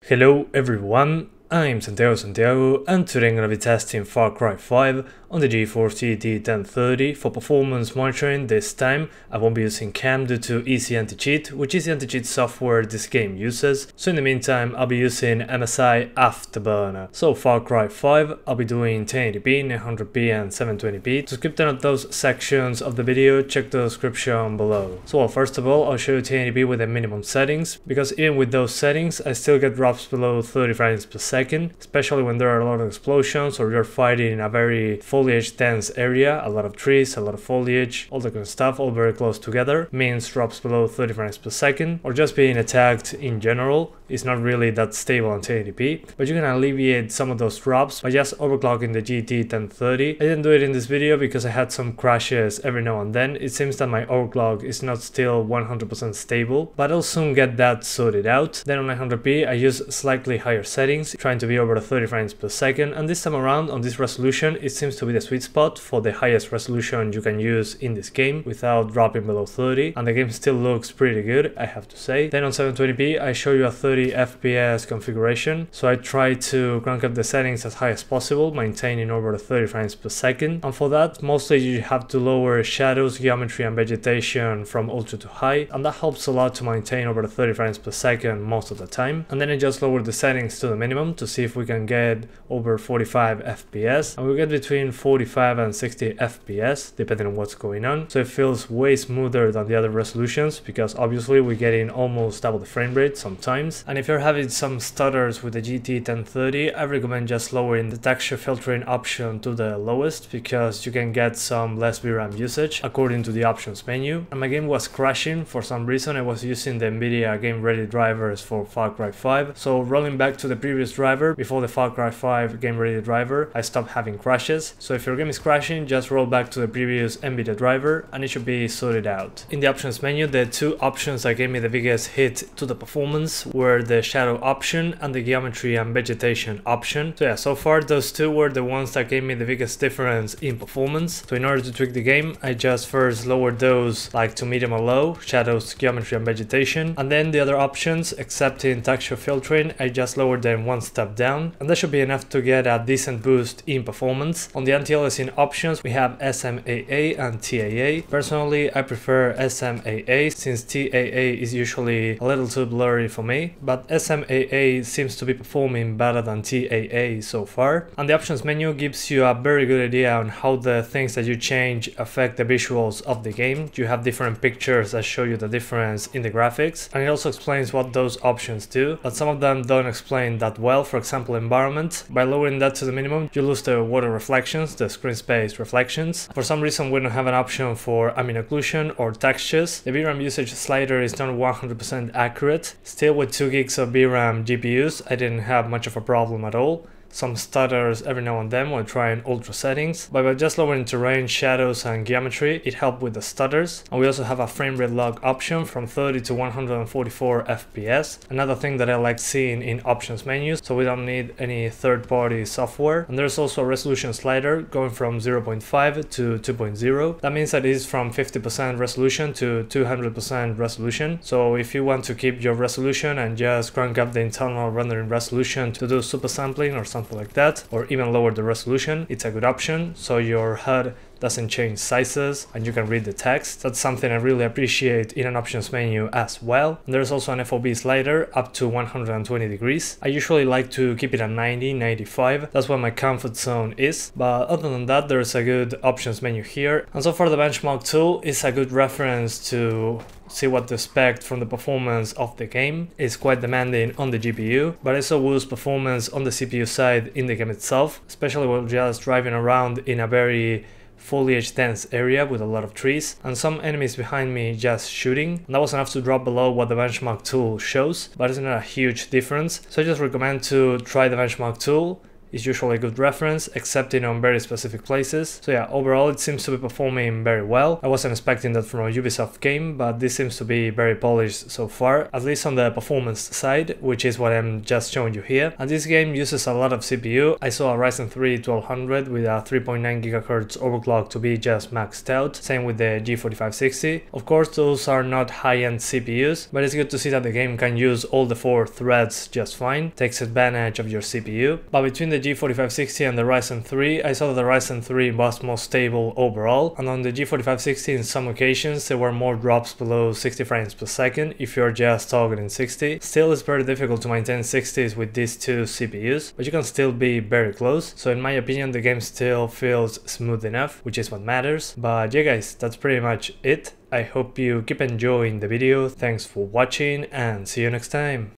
Hello everyone, I'm Santiago and today I'm gonna be testing Far Cry 5 on the GeForce GT 1030 for performance monitoring. This time I won't be using cam due to Easy Anti-Cheat, which is the anti-cheat software this game uses. So in the meantime I'll be using MSI Afterburner. So Far Cry 5 I'll be doing 1080p, 900p and 720p. To skip down those sections of the video, check the description below. So first of all I'll show you 1080p with the minimum settings, because even with those settings I still get drops below 30 frames per second, especially when there are a lot of explosions or you're fighting in a very foliage dense area, a lot of trees, a lot of foliage, all that kind of stuff, all very close together, means drops below 30 frames per second, or just being attacked in general is not really that stable on 1080p, but you can alleviate some of those drops by just overclocking the GT 1030. I didn't do it in this video because I had some crashes every now and then. It seems that my overclock is not still 100% stable, but I'll soon get that sorted out. Then on 900p I use slightly higher settings, trying to be over the 30 frames per second, and this time around on this resolution it seems to be the sweet spot for the highest resolution you can use in this game without dropping below 30, and the game still looks pretty good, I have to say. Then on 720p I show you a 30 FPS configuration, so I try to crank up the settings as high as possible, maintaining over the 30 frames per second, and for that mostly you have to lower shadows, geometry and vegetation from ultra to high, and that helps a lot to maintain over the 30 frames per second most of the time. And then I just lower the settings to the minimum to see if we can get over 45 FPS, and we get between 45 and 60 FPS depending on what's going on, so it feels way smoother than the other resolutions, because obviously we're getting almost double the frame rate sometimes. And if you're having some stutters with the GT 1030, I recommend just lowering the texture filtering option to the lowest, because you can get some less VRAM usage according to the options menu. And my game was crashing for some reason. I was using the NVidia game ready drivers for Far Cry 5, so rolling back to the previous driver before the Far Cry 5 game ready driver, I stopped having crashes. So if your game is crashing, just roll back to the previous NVIDIA driver and it should be sorted out. In the options menu, the two options that gave me the biggest hit to the performance were the shadow option and the geometry and vegetation option. So yeah, so far those two were the ones that gave me the biggest difference in performance. So in order to tweak the game, I just first lowered those like to medium or low, shadows, geometry and vegetation, and then the other options, except in texture filtering, I just lowered them one step down, and that should be enough to get a decent boost in performance. On the anti-aliasing options we have SMAA and TAA. Personally I prefer SMAA since TAA is usually a little too blurry for me, but SMAA seems to be performing better than TAA so far. And the options menu gives you a very good idea on how the things that you change affect the visuals of the game. You have different pictures that show you the difference in the graphics, and it also explains what those options do, but some of them don't explain that well. For example, environment, by lowering that to the minimum you lose the water reflections, the screen space reflections. For some reason we don't have an option for ambient occlusion or textures. The VRAM usage slider is not 100% accurate. Still, with 2 gigs of VRAM GPUs I didn't have much of a problem at all. Some stutters every now and then while trying ultra settings, but by just lowering terrain, shadows and geometry it helped with the stutters. And we also have a frame rate log option from 30 to 144 FPS, another thing that I like seeing in options menus, so we don't need any third-party software. And there's also a resolution slider going from 0.5 to 2.0. That means that it is from 50% resolution to 200% resolution, so if you want to keep your resolution and just crank up the internal rendering resolution to do super sampling or something like that, or even lower the resolution, it's a good option, so your HUD doesn't change sizes and you can read the text. That's something I really appreciate in an options menu as well. And there's also an FOV slider up to 120 degrees. I usually like to keep it at 90, 95, that's where my comfort zone is, but other than that there's a good options menu here. And so far the benchmark tool is a good reference to see what to expect from the performance of the game. It's quite demanding on the GPU, but I saw worse performance on the CPU side in the game itself, especially while just driving around in a very foliage dense area with a lot of trees and some enemies behind me just shooting, and that was enough to drop below what the benchmark tool shows, but it's not a huge difference. So I just recommend to try the benchmark tool is usually a good reference, except in on very specific places. So yeah, overall it seems to be performing very well. I wasn't expecting that from a Ubisoft game, but this seems to be very polished so far, at least on the performance side, which is what I'm just showing you here. And this game uses a lot of CPU. I saw a Ryzen 3 1200 with a 3.9 GHz overclock to be just maxed out, same with the G4560. Of course, those are not high-end CPUs, but it's good to see that the game can use all the 4 threads just fine, takes advantage of your CPU. But between the G4560 and the Ryzen 3, I saw that the Ryzen 3 was more stable overall, and on the G4560 in some occasions there were more drops below 60 frames per second if you're just targeting 60. Still, it's very difficult to maintain 60s with these two CPUs, but you can still be very close. So in my opinion, the game still feels smooth enough, which is what matters. But yeah guys, that's pretty much it. I hope you keep enjoying the video. Thanks for watching and see you next time.